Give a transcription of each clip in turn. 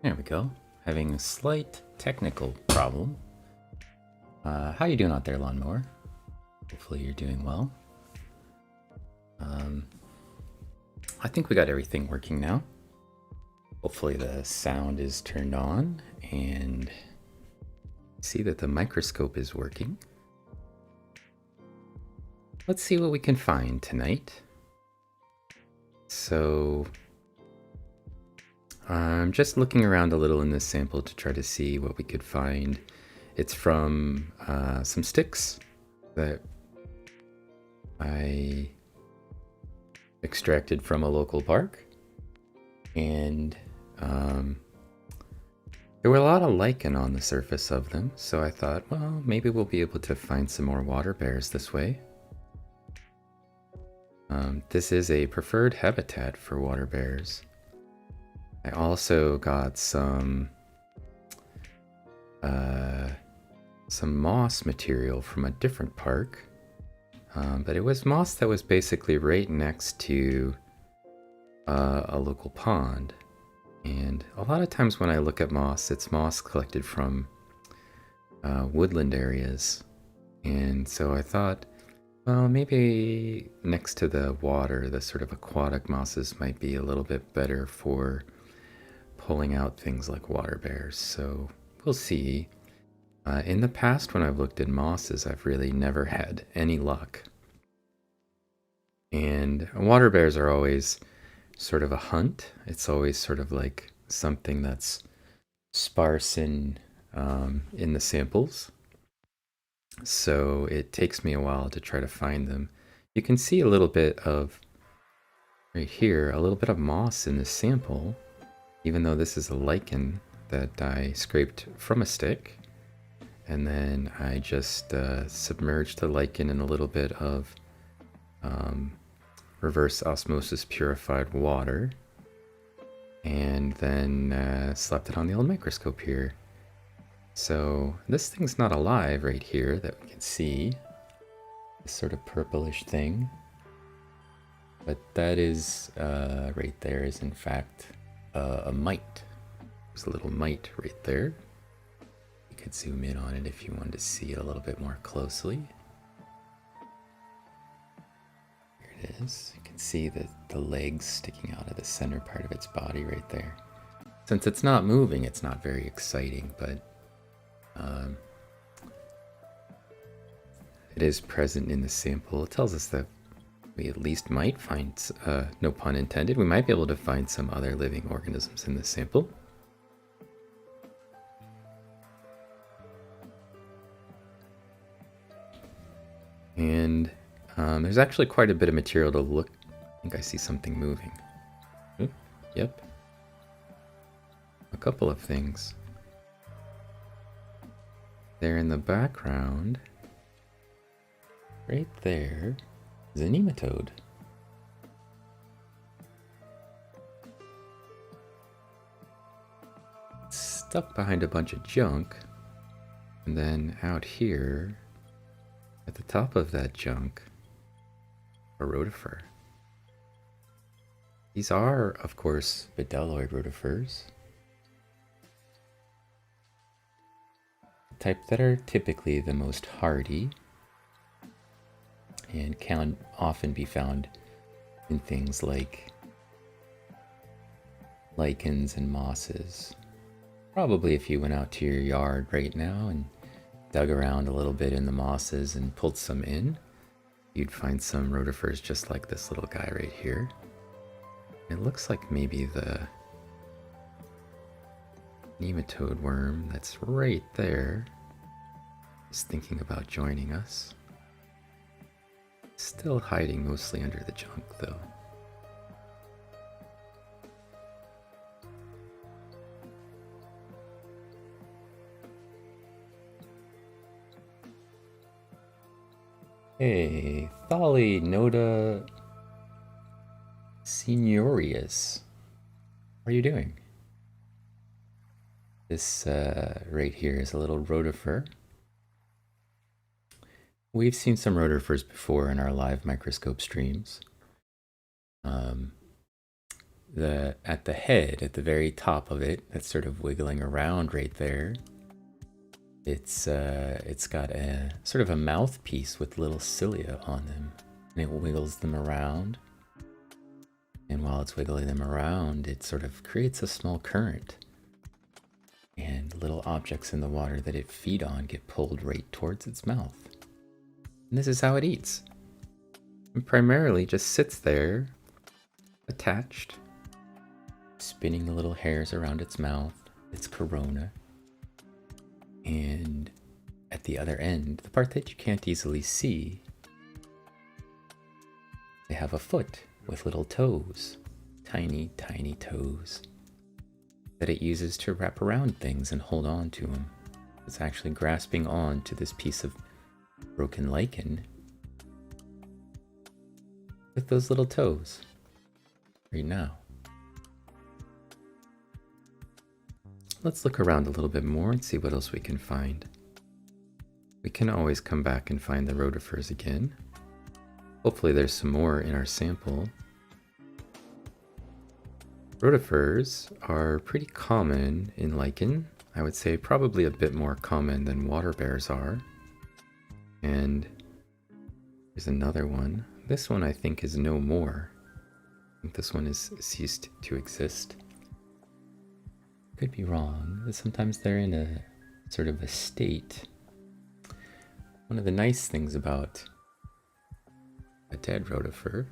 There we go. Having a slight technical problem. How you doing out there, Lawnmower? Hopefully you're doing well. I think we got everything working now. Hopefully the sound is turned on and see that the microscope is working. Let's see what we can find tonight. So I'm just looking around a little in this sample to try to see what we could find. It's from some sticks that I extracted from a local park. And there were a lot of lichen on the surface of them, so I thought, well, maybe we'll be able to find some more water bears this way. This is a preferred habitat for water bears. I also got some moss material from a different park, but it was moss that was basically right next to a local pond. And a lot of times when I look at moss, it's moss collected from woodland areas. And so I thought, well, maybe next to the water, the sort of aquatic mosses might be a little bit better for pulling out things like water bears. So we'll see. In the past, when I've looked at mosses, I've really never had any luck. And water bears are always sort of a hunt. It's always sort of like something that's sparse in the samples. So it takes me a while to try to find them. You can see a little bit of, right here, a little bit of moss in this sample, even though this is a lichen that I scraped from a stick. And then I just submerged the lichen in a little bit of reverse osmosis purified water, and then slapped it on the old microscope here. So this thing's not alive right here that we can see, this sort of purplish thing, but that is right there is in fact a mite. There's a little mite right there. You could zoom in on it if you wanted to see it a little bit more closely. Here it is. You can see the legs sticking out of the center part of its body right there. Since it's not moving, it's not very exciting, but it is present in the sample. It tells us that we at least might find, no pun intended, we might be able to find some other living organisms in this sample. And there's actually quite a bit of material to look. I think I see something moving. Ooh, yep. A couple of things. There in the background, right there, is a nematode. It's stuck behind a bunch of junk. And then out here, at the top of that junk, a rotifer. These are, of course, bedelloid rotifers. The type that are typically the most hardy and can often be found in things like lichens and mosses. Probably if you went out to your yard right now and dug around a little bit in the mosses and pulled some in, you'd find some rotifers just like this little guy right here. It looks like maybe the nematode worm that's right there is thinking about joining us. Still hiding mostly under the junk though. Hey, Thali Noda Seniorius. How are you doing? This right here is a little rotifer. We've seen some rotifers before in our live microscope streams. At the head, at the very top of it, that's sort of wiggling around right there. It's got a sort of a mouthpiece with little cilia on them, and it wiggles them around. And while it's wiggling them around, it sort of creates a small current. And little objects in the water that it feed on get pulled right towards its mouth. And this is how it eats. It primarily just sits there, attached, spinning the little hairs around its mouth, its corona. And at the other end, the part that you can't easily see, they have a foot with little toes, tiny, tiny toes, that it uses to wrap around things and hold on to them. It's actually grasping on to this piece of broken lichen with those little toes right now. Let's look around a little bit more and see what else we can find. We can always come back and find the rotifers again. Hopefully there's some more in our sample. Rotifers are pretty common in lichen. I would say probably a bit more common than water bears are. And there's another one. This one I think is no more. I think this one has ceased to exist. Could be wrong, but sometimes they're in a sort of a state. One of the nice things about a dead rotifer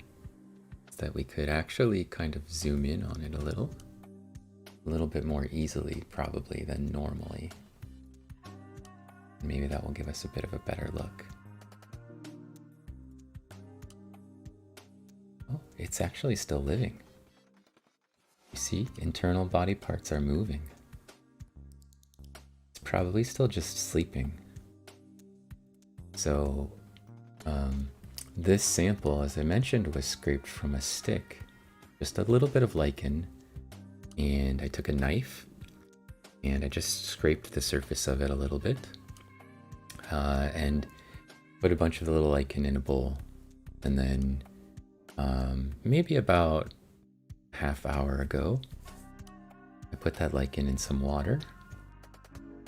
is that we could actually kind of zoom in on it a little bit more easily probably than normally. Maybe that will give us a bit of a better look. Oh, it's actually still living. You see, internal body parts are moving. It's probably still just sleeping. So, this sample, as I mentioned, was scraped from a stick. Just a little bit of lichen, and I took a knife, and I just scraped the surface of it a little bit, and put a bunch of the little lichen in a bowl, and then maybe about half hour ago, I put that lichen in some water,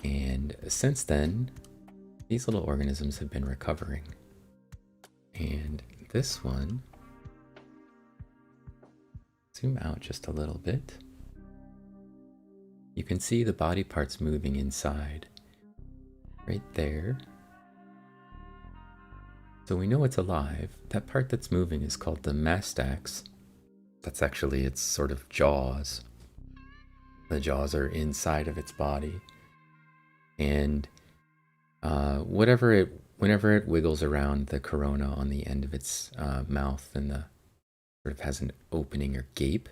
and since then, these little organisms have been recovering. And this one, zoom out just a little bit. You can see the body parts moving inside, right there. So we know it's alive. That part that's moving is called the mastax. That's actually its sort of jaws. The jaws are inside of its body. And whenever it wiggles around the corona on the end of its mouth, and the sort of has an opening or gape,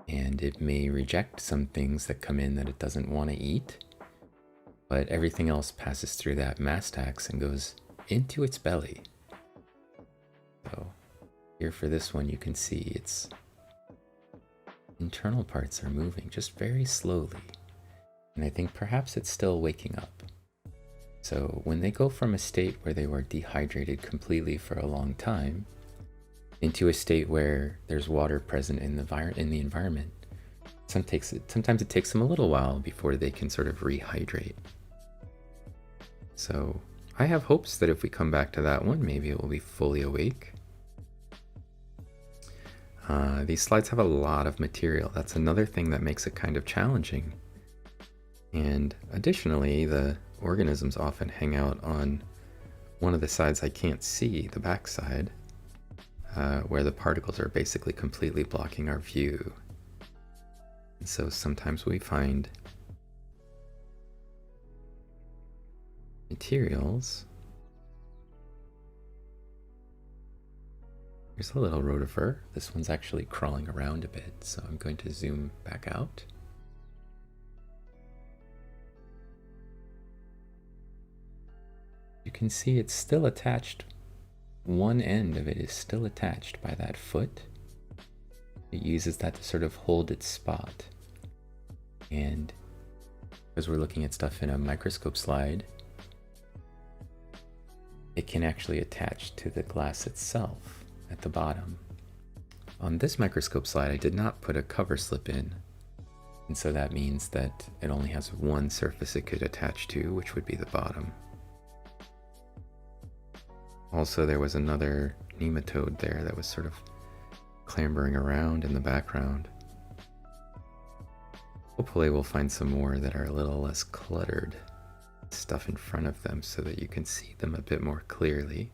and it may reject some things that come in that it doesn't want to eat, but everything else passes through that mastax and goes into its belly. So here for this one, you can see its internal parts are moving just very slowly. And I think perhaps it's still waking up. So when they go from a state where they were dehydrated completely for a long time into a state where there's water present in the environment, sometimes it takes them a little while before they can sort of rehydrate. So I have hopes that if we come back to that one, maybe it will be fully awake. These slides have a lot of material. That's another thing that makes it kind of challenging. And additionally, the organisms often hang out on one of the sides I can't see, the back side, where the particles are basically completely blocking our view. And so sometimes we find materials. Here's a little rotifer. This one's actually crawling around a bit, so I'm going to zoom back out. You can see it's still attached. One end of it is still attached by that foot. It uses that to sort of hold its spot. And as we're looking at stuff in a microscope slide, it can actually attach to the glass itself at the bottom. On this microscope slide, I did not put a cover slip in. And so that means that it only has one surface it could attach to, which would be the bottom. Also, there was another nematode there that was sort of clambering around in the background. Hopefully we'll find some more that are a little less cluttered. Stuff in front of them so that you can see them a bit more clearly.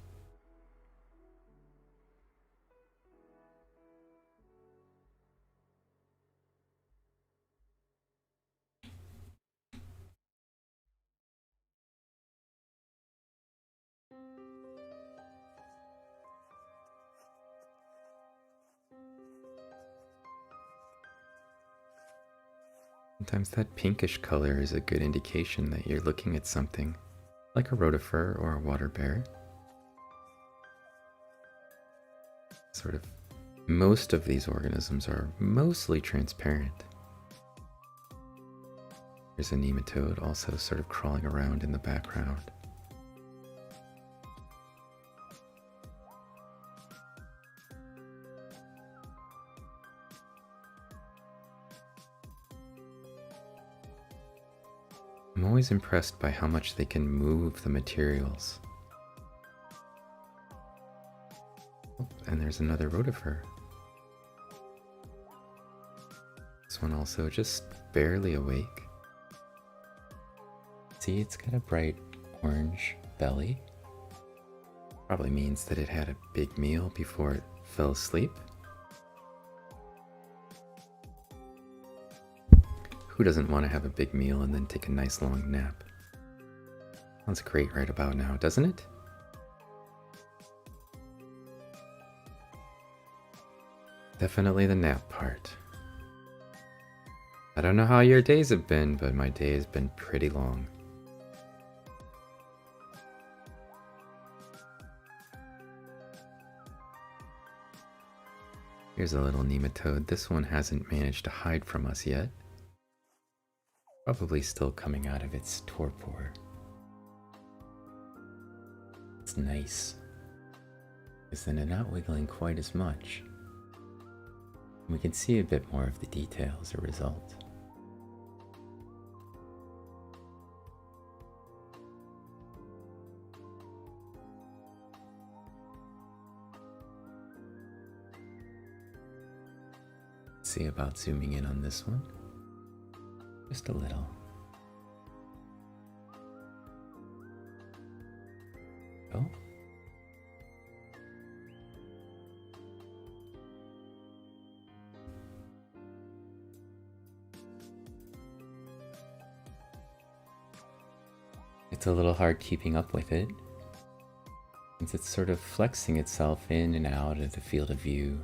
Sometimes that pinkish color is a good indication that you're looking at something like a rotifer or a water bear. Sort of, most of these organisms are mostly transparent. There's a nematode also sort of crawling around in the background. I'm always impressed by how much they can move the materials. Oh, and there's another rotifer. This one also just barely awake. See, it's got a bright orange belly. Probably means that it had a big meal before it fell asleep. Who doesn't want to have a big meal and then take a nice long nap? Sounds great right about now, doesn't it? Definitely the nap part. I don't know how your days have been, but my day has been pretty long. Here's a little nematode. This one hasn't managed to hide from us yet. Probably still coming out of its torpor. It's nice, because then they're not wiggling quite as much. We can see a bit more of the detail as a result. See about zooming in on this one. Just a little. Oh. It's a little hard keeping up with it, since it's sort of flexing itself in and out of the field of view.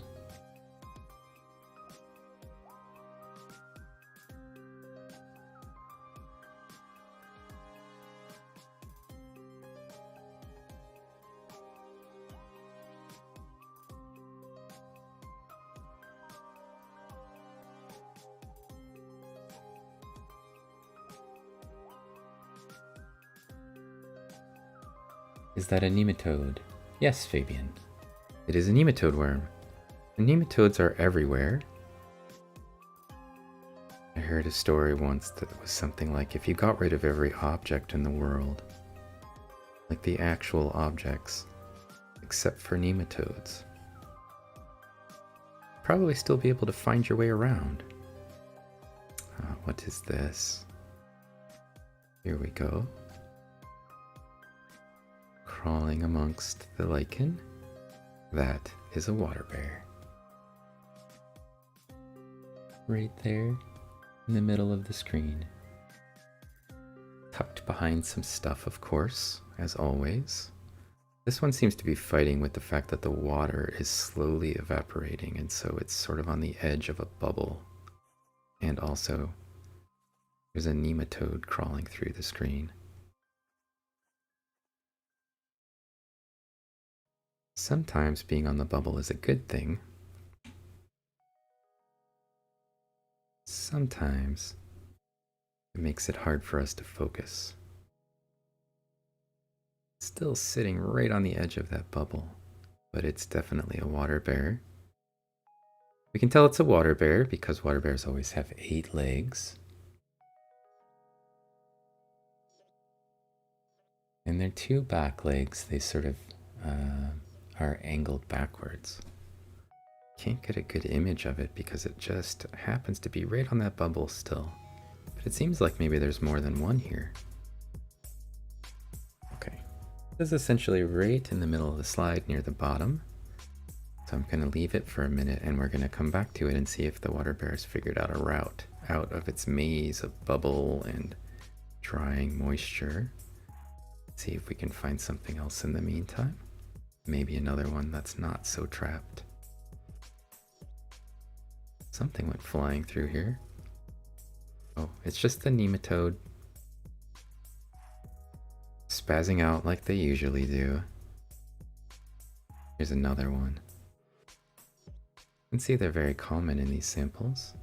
Is that a nematode? Yes, Fabian. It is a nematode worm. And nematodes are everywhere. I heard a story once that was something like if you got rid of every object in the world, like the actual objects, except for nematodes, you'd probably still be able to find your way around. What is this? Here we go. crawling amongst the lichen. That is a water bear. Right there in the middle of the screen. Tucked behind some stuff, of course, as always. This one seems to be fighting with the fact that the water is slowly evaporating, and so it's sort of on the edge of a bubble. And also, there's a nematode crawling through the screen. Sometimes being on the bubble is a good thing. Sometimes it makes it hard for us to focus. Still sitting right on the edge of that bubble, but it's definitely a water bear. We can tell it's a water bear because water bears always have 8 legs. And their 2 back legs, they sort of are angled backwards. Can't get a good image of it because it just happens to be right on that bubble still. But it seems like maybe there's more than one here. Okay. This is essentially right in the middle of the slide near the bottom. So I'm going to leave it for a minute and we're going to come back to it and see if the water bear has figured out a route out of its maze of bubble and drying moisture. See if we can find something else in the meantime. Maybe another one that's not so trapped. Something went flying through here. Oh, it's just the nematode. Spazzing out like they usually do. Here's another one. You can see they're very common in these samples.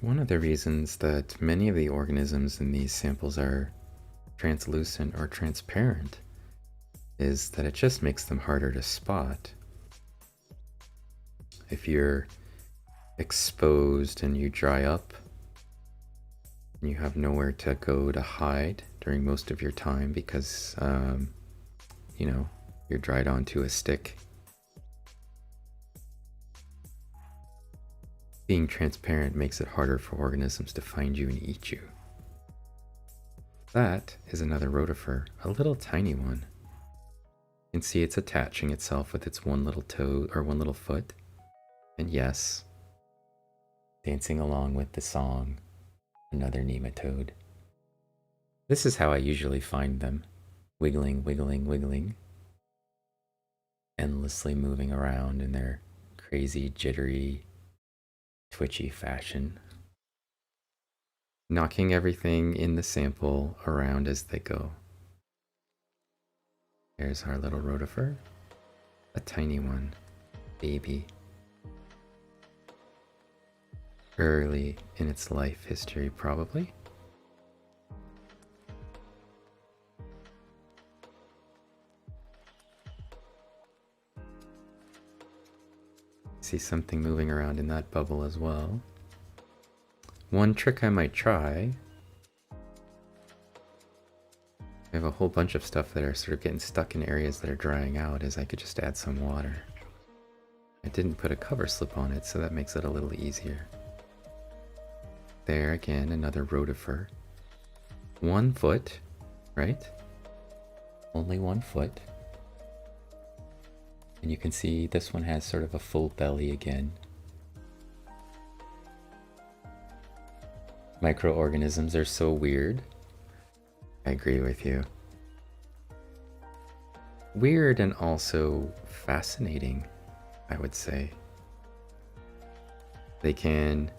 One of the reasons that many of the organisms in these samples are translucent or transparent is that it just makes them harder to spot. If you're exposed and you dry up and you have nowhere to go to hide during most of your time because, you know, you're dried onto a stick, being transparent makes it harder for organisms to find you and eat you. That is another rotifer, a little tiny one. You can see it's attaching itself with its one little toe or one little foot. And yes, dancing along with the song, another nematode. This is how I usually find them. Wiggling, wiggling, wiggling. Endlessly moving around in their crazy, jittery, twitchy fashion. Knocking everything in the sample around as they go. There's our little rotifer. A tiny one. Baby. Early in its life history, probably. See something moving around in that bubble as well. One trick I might try. I have a whole bunch of stuff that are sort of getting stuck in areas that are drying out, is I could just add some water. I didn't put a cover slip on it, so that makes it a little easier. There again, another rotifer. 1 foot, right? Only 1 foot. And you can see this one has sort of a full belly again. Microorganisms are so weird. I agree with you. Weird and also fascinating, I would say. They can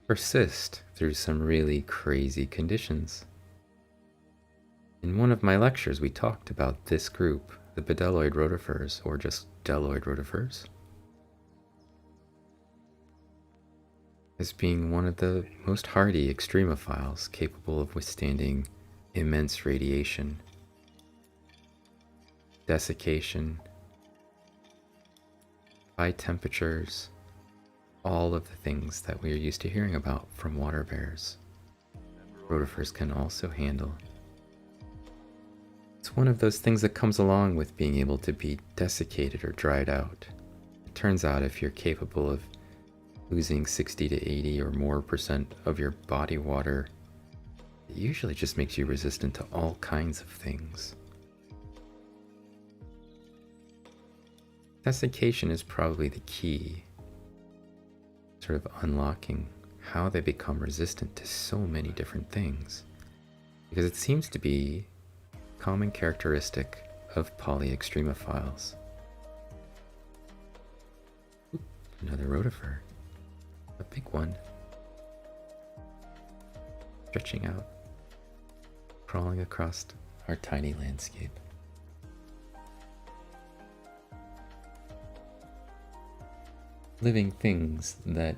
persist through some really crazy conditions. In one of my lectures, we talked about this group, the bedelloid rotifers, or just delloid rotifers, as being one of the most hardy extremophiles capable of withstanding immense radiation, desiccation, high temperatures, all of the things that we are used to hearing about from water bears. Rotifers can also handle. It's one of those things that comes along with being able to be desiccated or dried out. It turns out if you're capable of losing 60 to 80 or more % of your body water, it usually just makes you resistant to all kinds of things. Desiccation is probably the key, sort of unlocking how they become resistant to so many different things, because it seems to be a common characteristic of polyextremophiles. Oop, another rotifer, a big one, stretching out, crawling across our tiny landscape. Living things that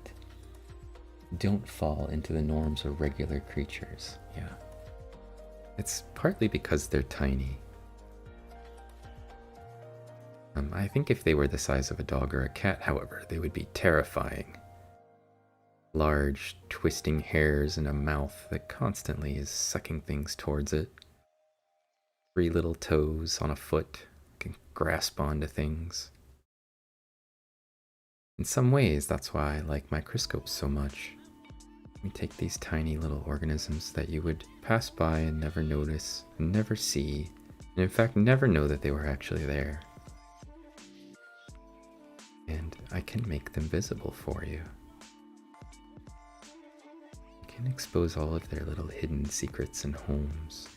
don't fall into the norms of regular creatures, yeah. It's partly because they're tiny. I think if they were the size of a dog or a cat, however, they would be terrifying. Large, twisting hairs and a mouth that constantly is sucking things towards it. 3 little toes on a foot can grasp onto things. In some ways, that's why I like microscopes so much. We take these tiny little organisms that you would pass by and never notice, and never see, and in fact never know that they were actually there. And I can make them visible for you. I can expose all of their little hidden secrets and homes.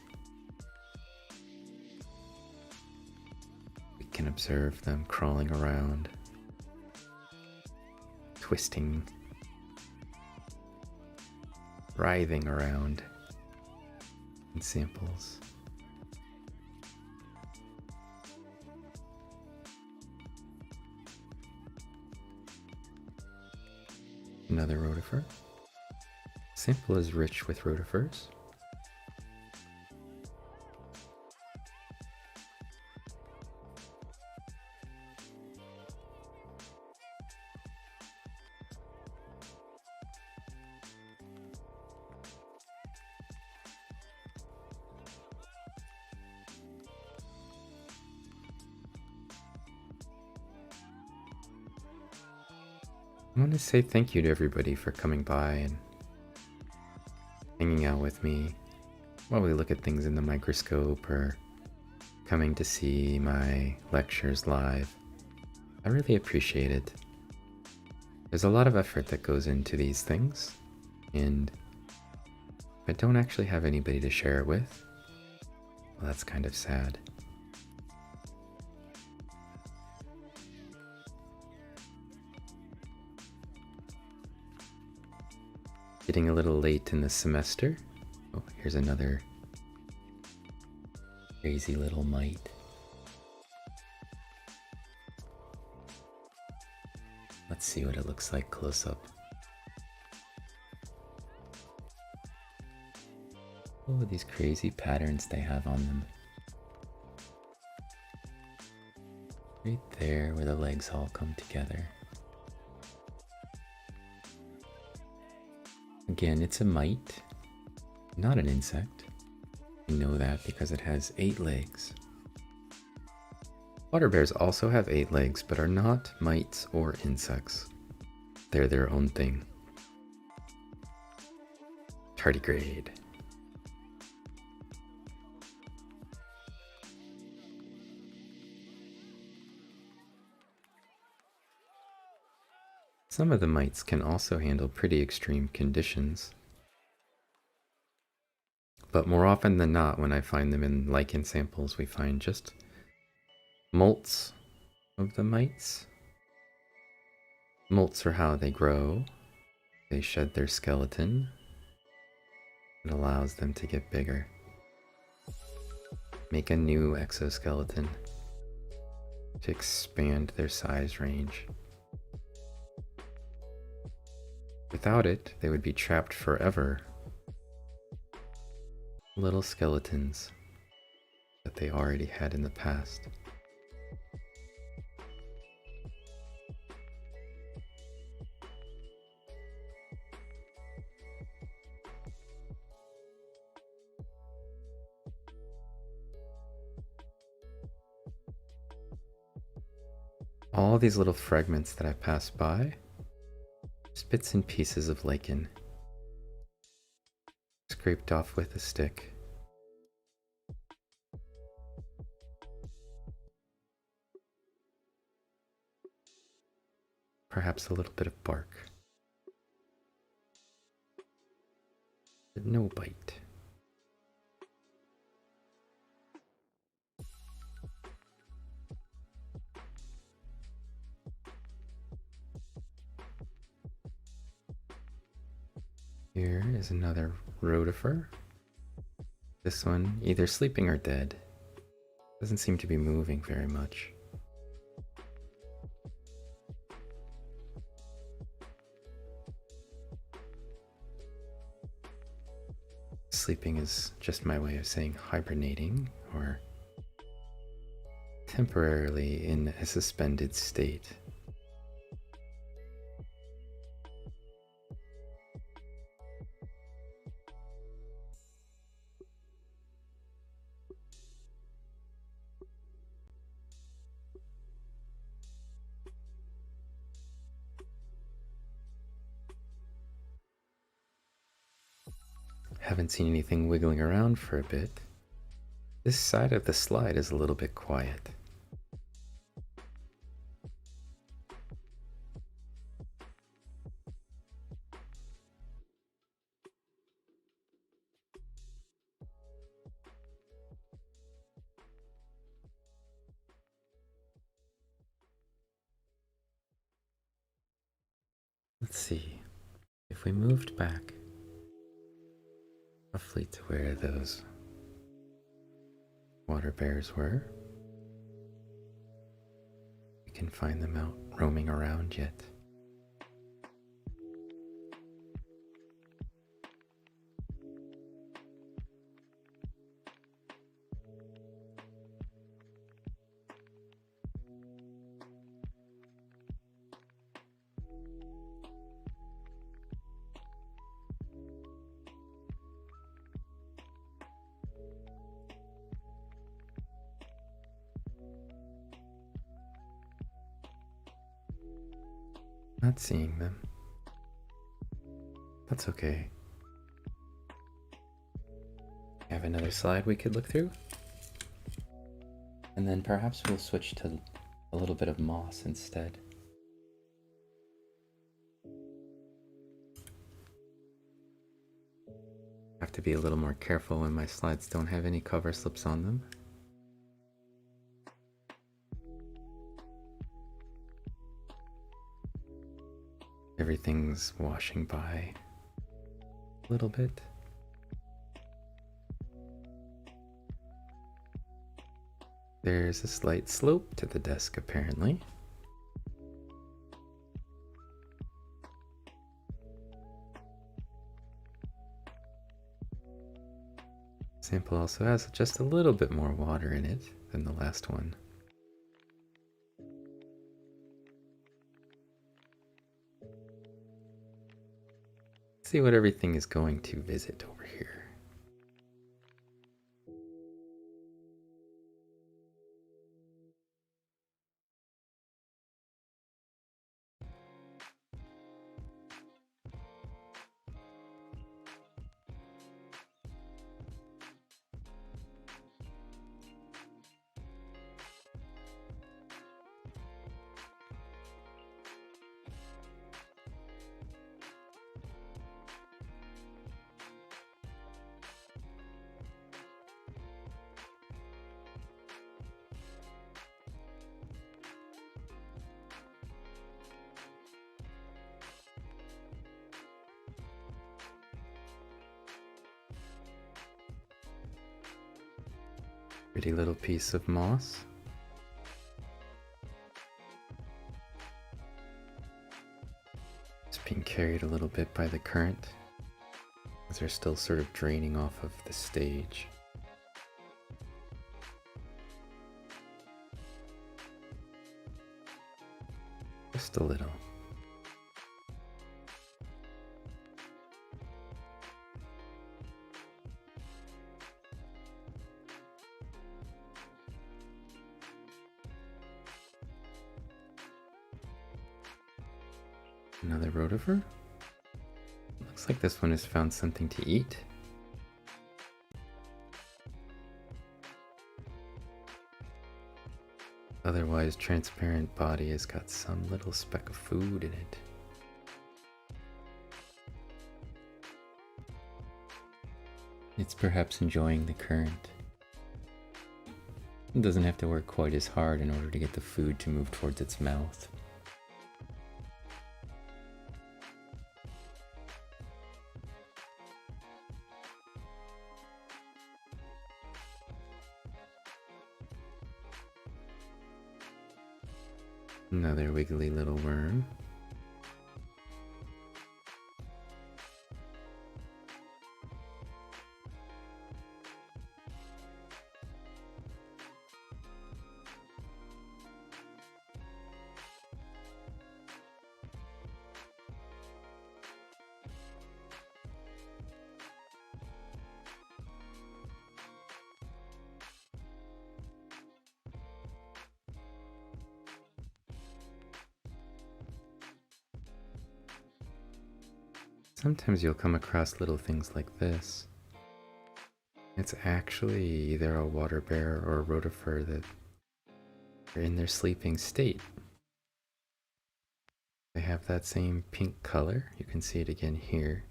We can observe them crawling around, twisting, writhing around in samples. Another rotifer. Sample is rich with rotifers. I want to say thank you to everybody for coming by and hanging out with me while we look at things in the microscope or coming to see my lectures live. I really appreciate it. There's a lot of effort that goes into these things, and if I don't actually have anybody to share it with, well, that's kind of sad. Getting a little late in the semester. Oh, here's another crazy little mite. Let's see what it looks like close up. Oh, these crazy patterns they have on them. Right there where the legs all come together. Again, it's a mite, not an insect. We know that because it has 8 legs. Water bears also have 8 legs, but are not mites or insects. They're their own thing. Tardigrade. Some of the mites can also handle pretty extreme conditions. But more often than not, when I find them in lichen samples, we find just molts of the mites. Molts are how they grow. They shed their skeleton. It allows them to get bigger. Make a new exoskeleton to expand their size range. Without it, they would be trapped forever. Little skeletons that they already had in the past. all these little fragments that I pass by, just bits and pieces of lichen, scraped off with a stick. Perhaps a little bit of bark, but no bite. Here is another Rotifer. This one either sleeping or dead. Doesn't seem to be moving very much. Sleeping is just my way of saying hibernating, or temporarily in a suspended state. Haven't seen anything wiggling around for a bit. This side of the slide is a little bit quiet. Let's see, if we moved back roughly to where those water bears were, we can find them out roaming around yet. Not seeing them. That's okay. We have another slide we could look through. And then perhaps we'll switch to a little bit of moss instead. I have to be a little more careful when my slides don't have any cover slips on them. Everything's washing by a little bit. There's a slight slope to the desk, apparently. Sample also has just a little bit more water in it than the last one. See what everything is going to visit over here. Pretty little piece of moss. It's being carried a little bit by the current as they're still sort of draining off of the stage. Just a little. Another rotifer? Looks like this one has found something to eat. Otherwise transparent body has got some little speck of food in it. It's perhaps enjoying the current. It doesn't have to work quite as hard in order to get the food to move towards its mouth. Another wiggly little worm. Sometimes you'll come across little things like this. It's actually either a water bear or a rotifer that are in their sleeping state. They have that same pink color, you can see it again here,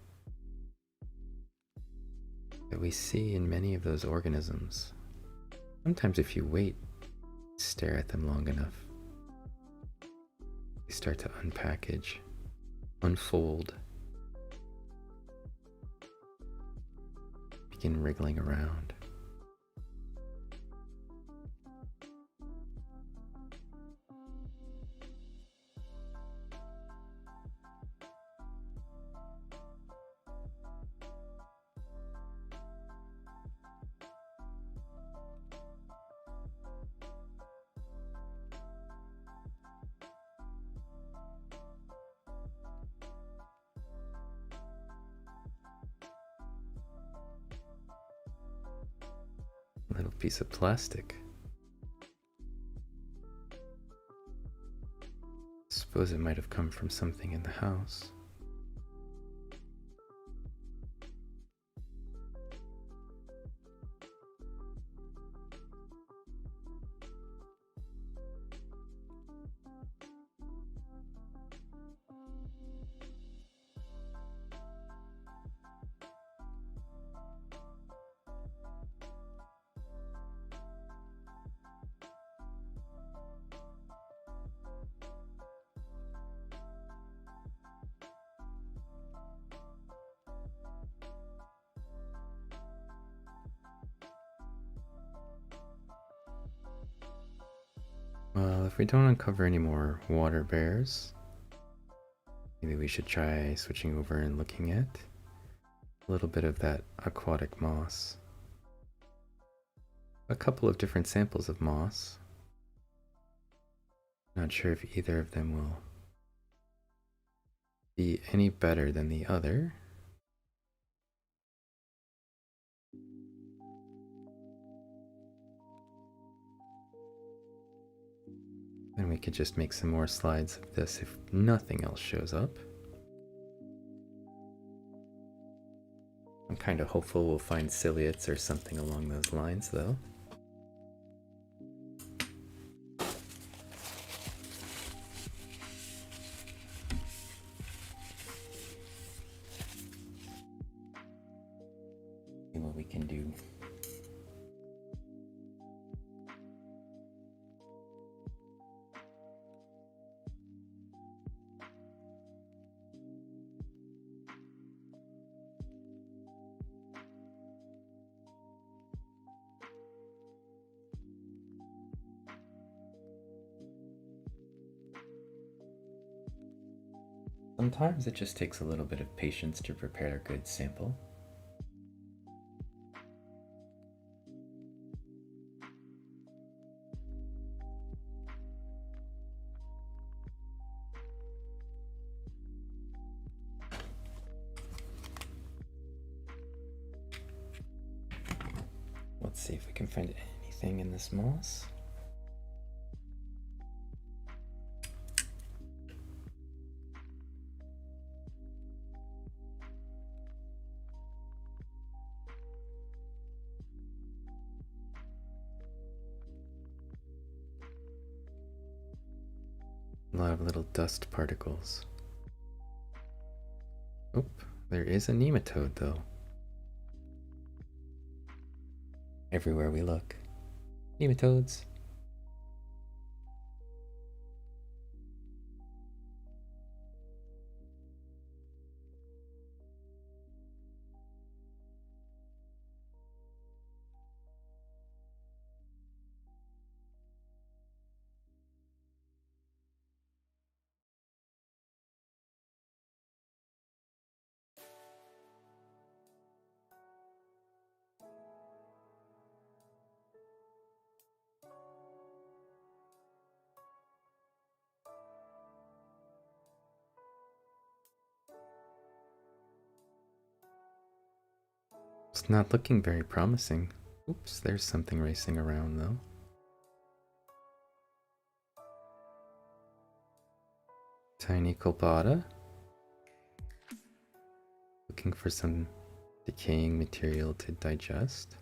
that we see in many of those organisms. Sometimes if you wait, stare at them long enough, they start to unpackage, unfold, begin wriggling around. Little piece of plastic. Suppose it might have come from something in the house. Well, if we don't uncover any more water bears, maybe we should try switching over and looking at a little bit of that aquatic moss. A couple of different samples of moss. Not sure if either of them will be any better than the other. Then we could just make some more slides of this if nothing else shows up. I'm kind of hopeful we'll find ciliates or something along those lines, though. See what we can do. Sometimes it just takes a little bit of patience to prepare a good sample. Let's see if we can find anything in this moss. A lot of little dust particles. Oh, there is a nematode though. Everywhere we look. Nematodes. It's not looking very promising. Oops, there's something racing around though. Tiny colpotta. Looking for some decaying material to digest.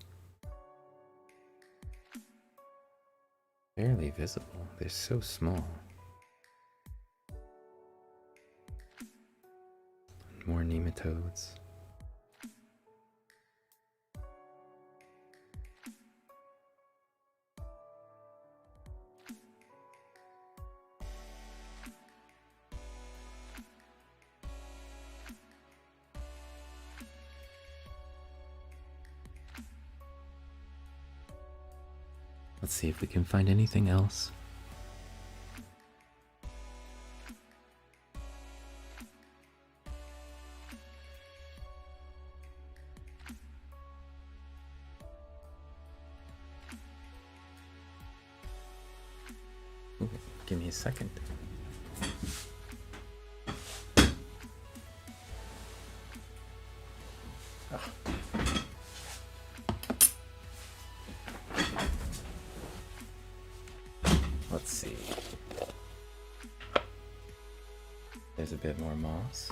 Barely visible. They're so small. More nematodes. Let's see if we can find anything else. Ooh, give me a second. Oh. Let's see. There's a bit more moss.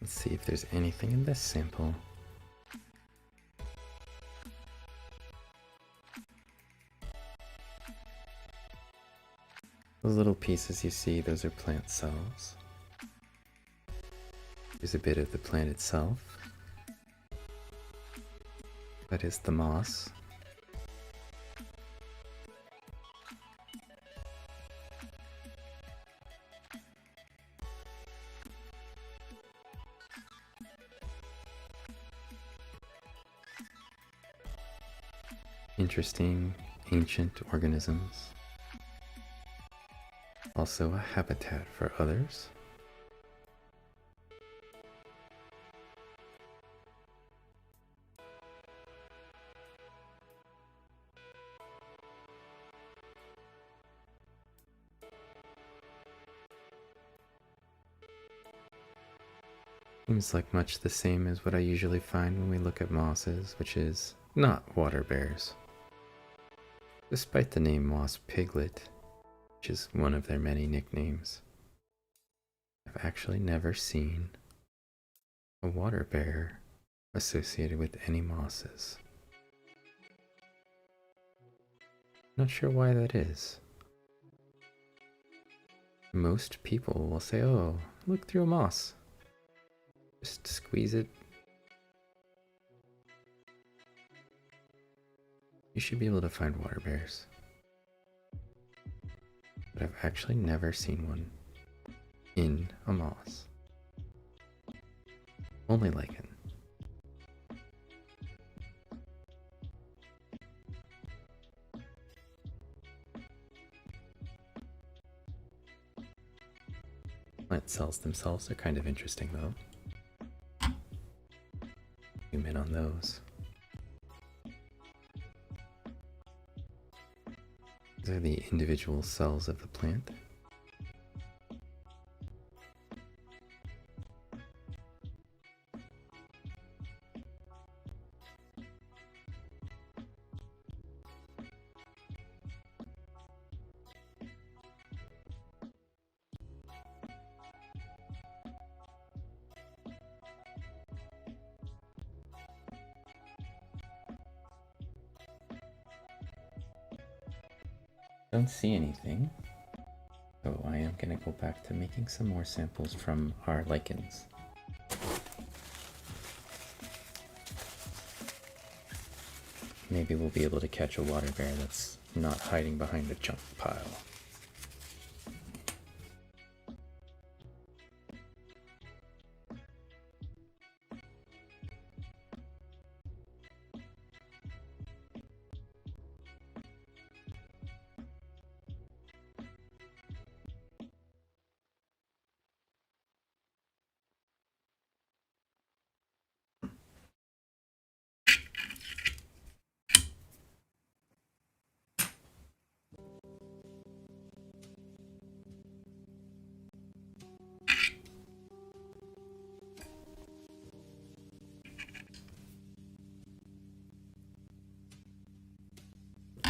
Let's see if there's anything in this sample. Those little pieces you see, those are plant cells. There's a bit of the plant itself. That is the moss. Interesting ancient organisms. Also a habitat for others. Seems like much the same as what I usually find when we look at mosses, which is not water bears. Despite the name moss piglet, which is one of their many nicknames, I've actually never seen a water bear associated with any mosses. Not sure why that is. Most people will say, oh, look through a moss. Just squeeze it. You should be able to find water bears. But I've actually never seen one in a moss. Only lichen. Plant cells themselves are kind of interesting though. Zoom in on those. These are the individual cells of the plant. Don't see anything, so I am going to go back to making some more samples from our lichens. Maybe we'll be able to catch a water bear that's not hiding behind a junk pile.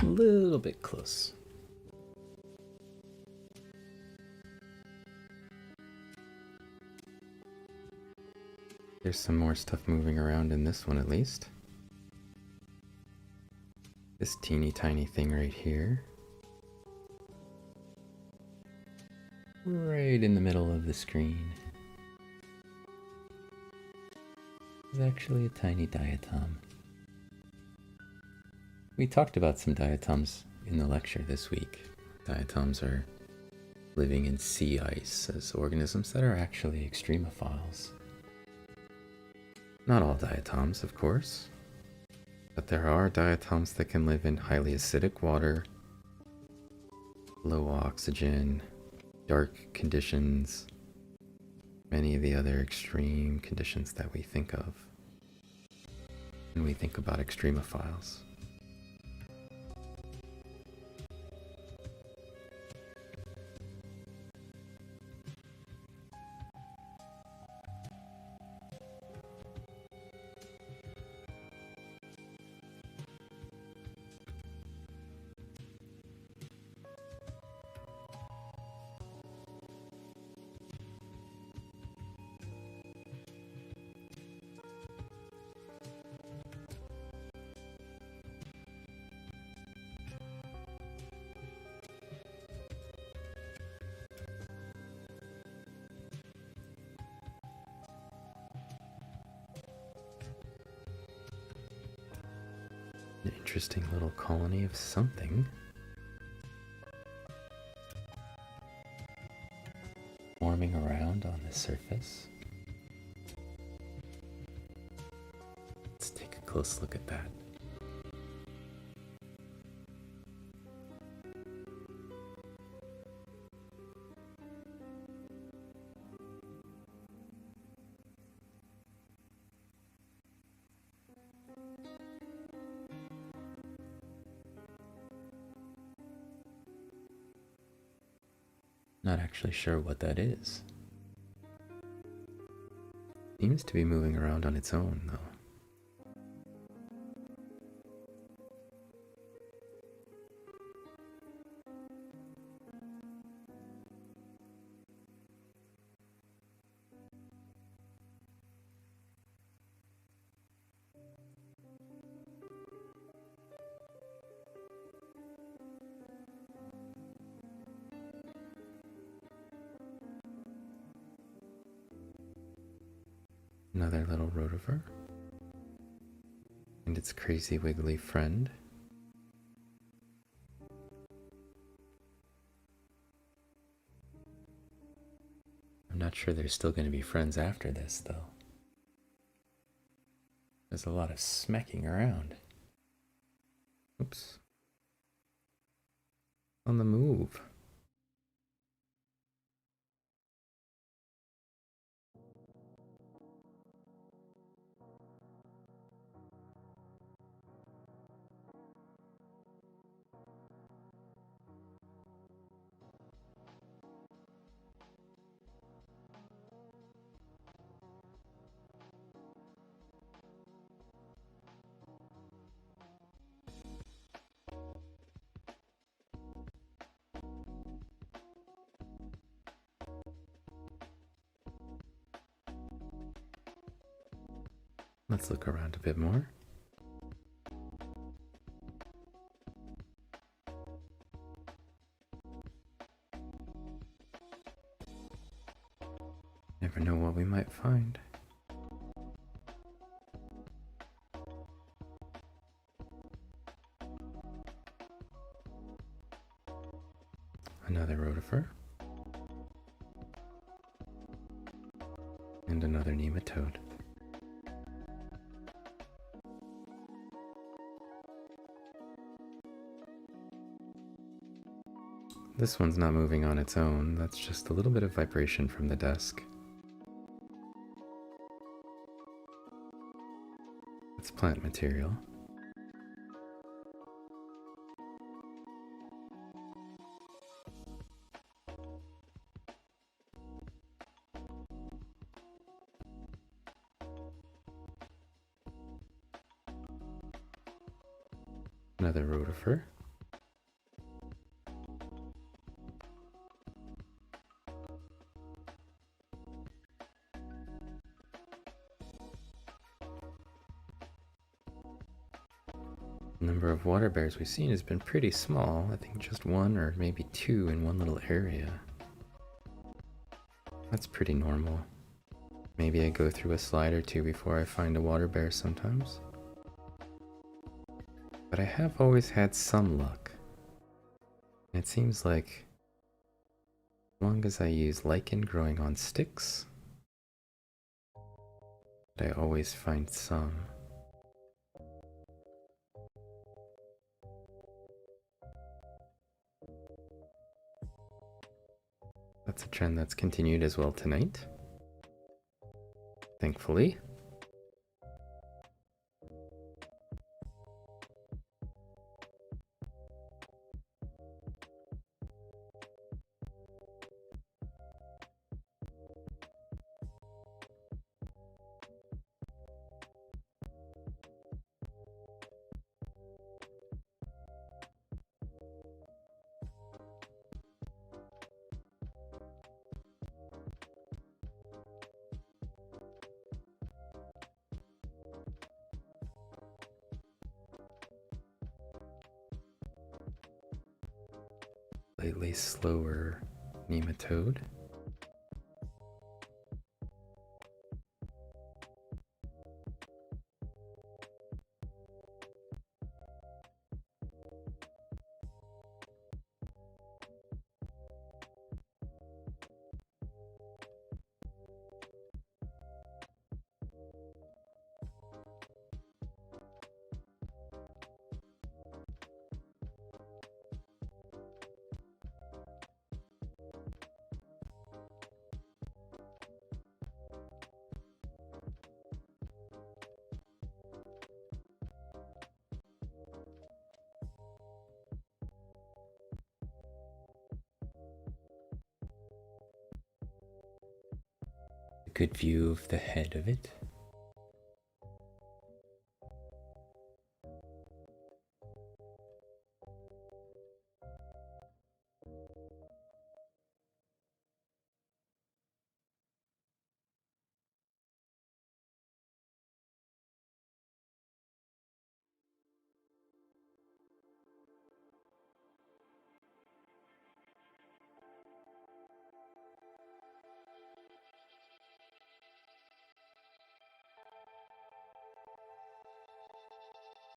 A little bit close. There's some more stuff moving around in this one at least. This teeny tiny thing right here. Right in the middle of the screen. Is actually a tiny diatom. We talked about some diatoms in the lecture this week. Diatoms are living in sea ice as organisms that are actually extremophiles. Not all diatoms, of course, but there are diatoms that can live in highly acidic water, low oxygen, dark conditions, many of the other extreme conditions that we think of when we think about extremophiles. An interesting little colony of something. Forming around on the surface. Let's take a close look at that. Not actually sure what that is. Seems to be moving around on its own, though. Another little Rotifer. And its crazy wiggly friend. I'm not sure they're still going to be friends after this, though. There's a lot of smacking around. Oops. On the move. Let's look around a bit more. Never know what we might find. Another Rotifer. And another Nematode. This one's not moving on its own, that's just a little bit of vibration from the desk. It's plant material. Another Rotifer. The number of water bears we've seen has been pretty small. I think just one or maybe two in one little area. That's pretty normal. Maybe I go through a slide or two before I find a water bear sometimes. But I have always had some luck. And it seems like as long as I use lichen growing on sticks, I always find some. That's a trend that's continued as well tonight, thankfully. Slightly slower Nematode. A good view of the head of it.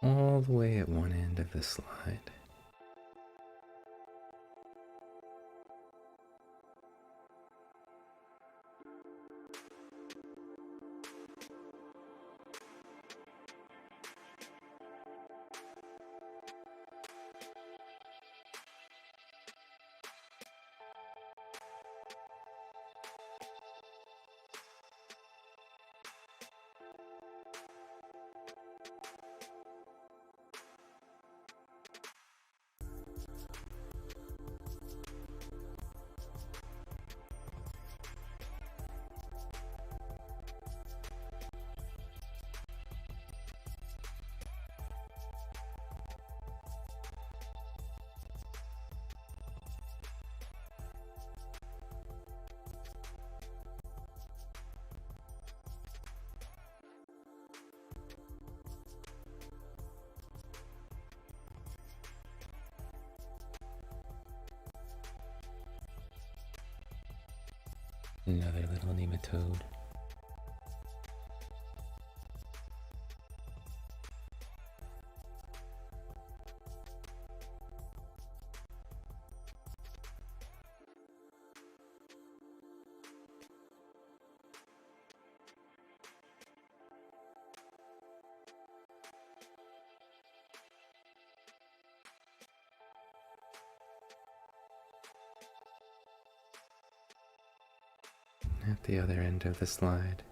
All the way at one end of the slide. Another little nematode. At the other end of the slide.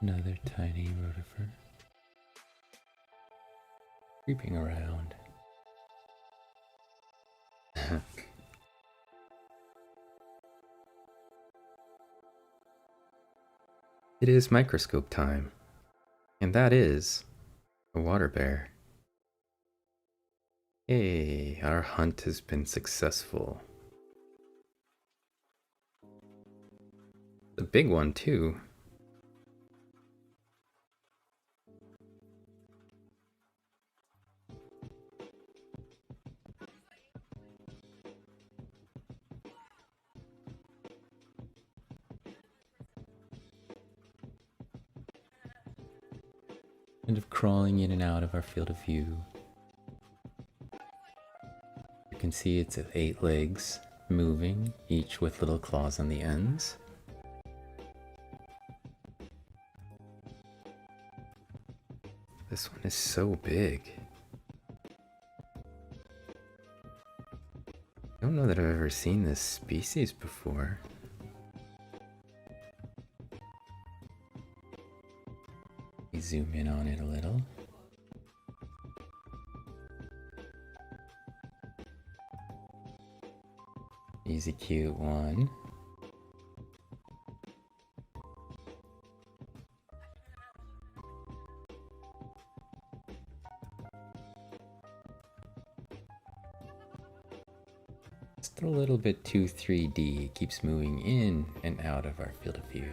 Another tiny rotifer creeping around. It is microscope time, and that is a water bear. Hey, our hunt has been successful. The big one too. Kind of crawling in and out of our field of view. You can see it's 8 legs moving, each with little claws on the ends. This one is so big. I don't know that I've ever seen this species before. We zoom in on it a little. He's a cute one. Just a little bit too 3D. It keeps moving in and out of our field of view.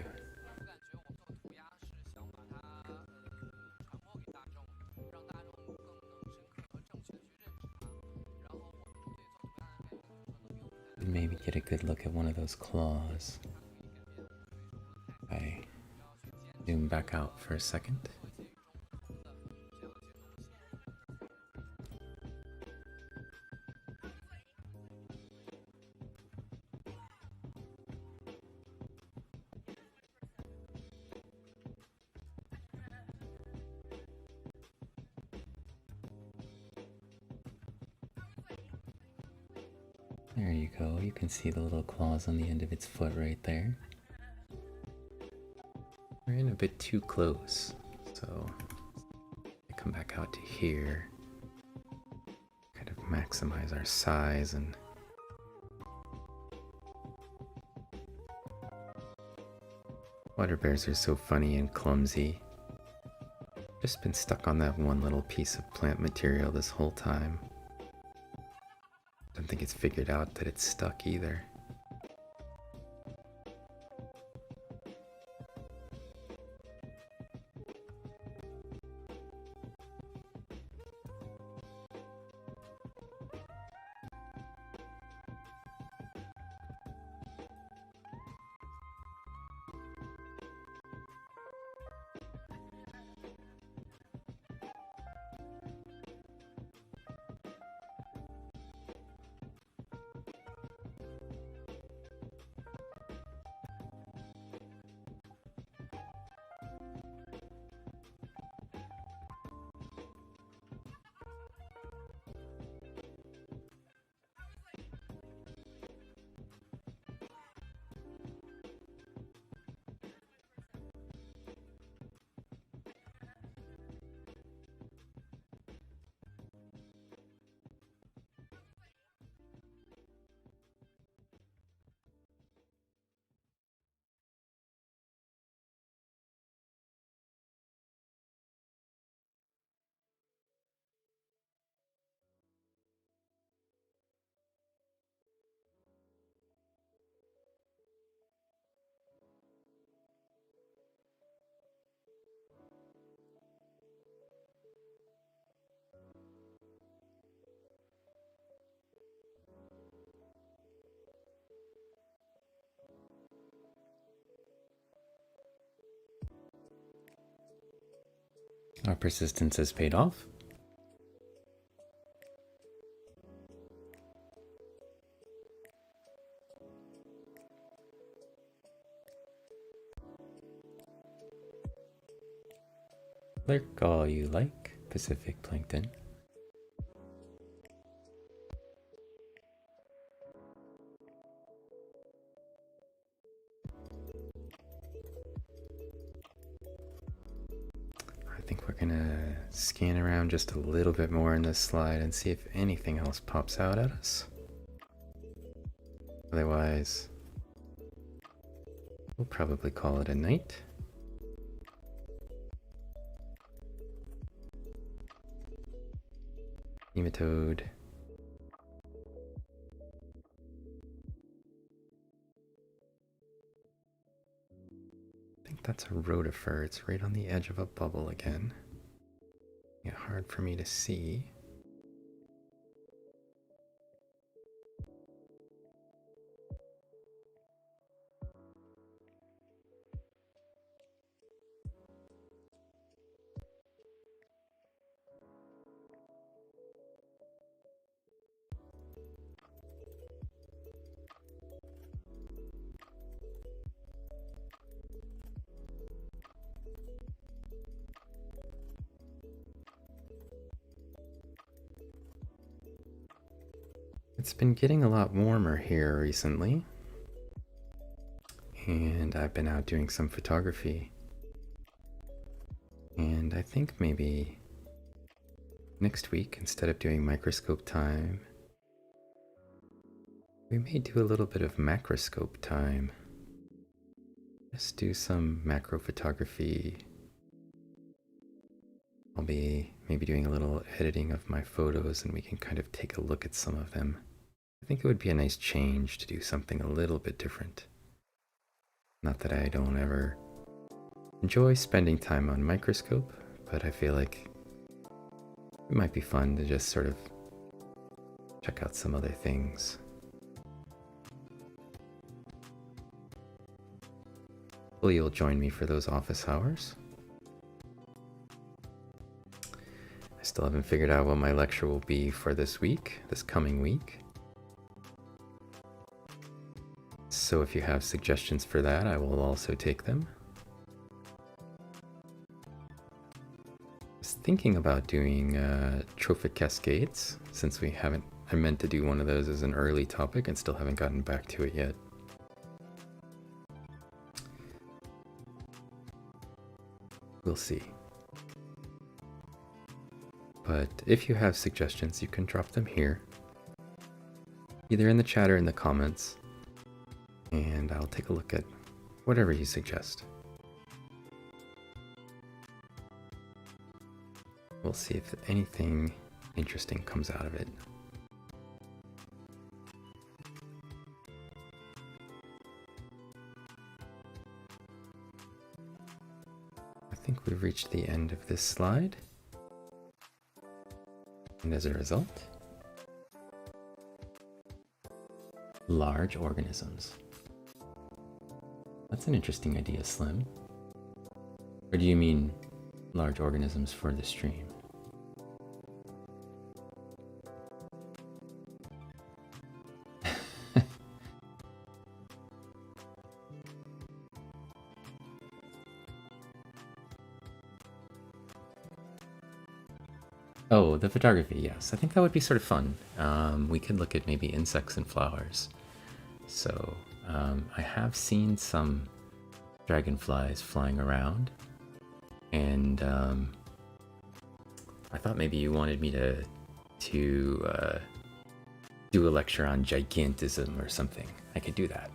Maybe get a good look at one of those claws. I zoom back out for a second. There you go, you can see the little claws on the end of its foot right there. We're in a bit too close, so I come back out to here. Kind of maximize our size and water bears are so funny and clumsy. Just been stuck on that one little piece of plant material this whole time. Don't think it's figured out that it's stuck either. Our persistence has paid off. Lurk all you like, Pacific Plankton. I think we're gonna scan around just a little bit more in this slide and see if anything else pops out at us. Otherwise, we'll probably call it a night. Nematode. I think that's a Rotifer. It's right on the edge of a bubble again. Yeah, hard for me to see. It's been getting a lot warmer here recently, and I've been out doing some photography. And I think maybe next week, instead of doing microscope time, we may do a little bit of macroscope time. Just do some macro photography. I'll be maybe doing a little editing of my photos and we can kind of take a look at some of them. I think it would be a nice change to do something a little bit different. Not that I don't ever enjoy spending time on Microscope, but I feel like it might be fun to just sort of check out some other things. Hopefully you'll join me for those office hours. I still haven't figured out what my lecture will be for this coming week. So if you have suggestions for that, I will also take them. I was thinking about doing trophic cascades, since I meant to do one of those as an early topic and still haven't gotten back to it yet. We'll see. But if you have suggestions, you can drop them here, either in the chat or in the comments, and I'll take a look at whatever you suggest. We'll see if anything interesting comes out of it. I think we've reached the end of this slide. And as a result, large organisms. That's an interesting idea, Slim. Or do you mean large organisms for the stream? Oh, the photography, yes. I think that would be sort of fun. We could look at maybe insects and flowers. So I have seen some dragonflies flying around, and I thought maybe you wanted me to do a lecture on gigantism or something. I could do that.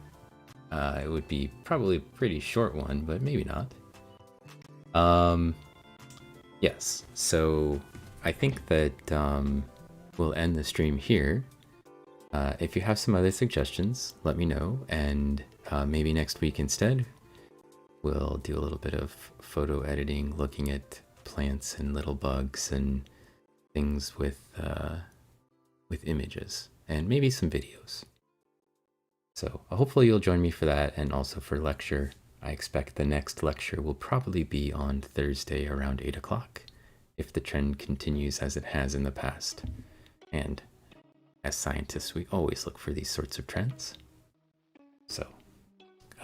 It would be probably a pretty short one, but maybe not. Yes, so I think that we'll end the stream here. If you have some other suggestions, let me know, and maybe next week instead, we'll do a little bit of photo editing, looking at plants and little bugs and things with images, and maybe some videos. So hopefully you'll join me for that, and also for lecture. I expect the next lecture will probably be on Thursday around 8 o'clock. if the trend continues as it has in the past. And as scientists, we always look for these sorts of trends. So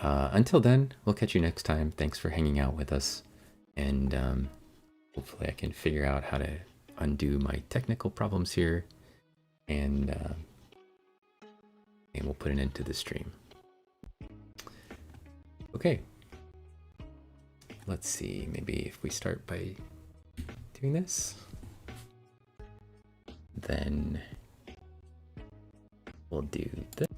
until then, we'll catch you next time. Thanks for hanging out with us. And hopefully I can figure out how to undo my technical problems here. And we'll put an end to the stream. Okay. Let's see, maybe if we start by doing this, then we'll do this.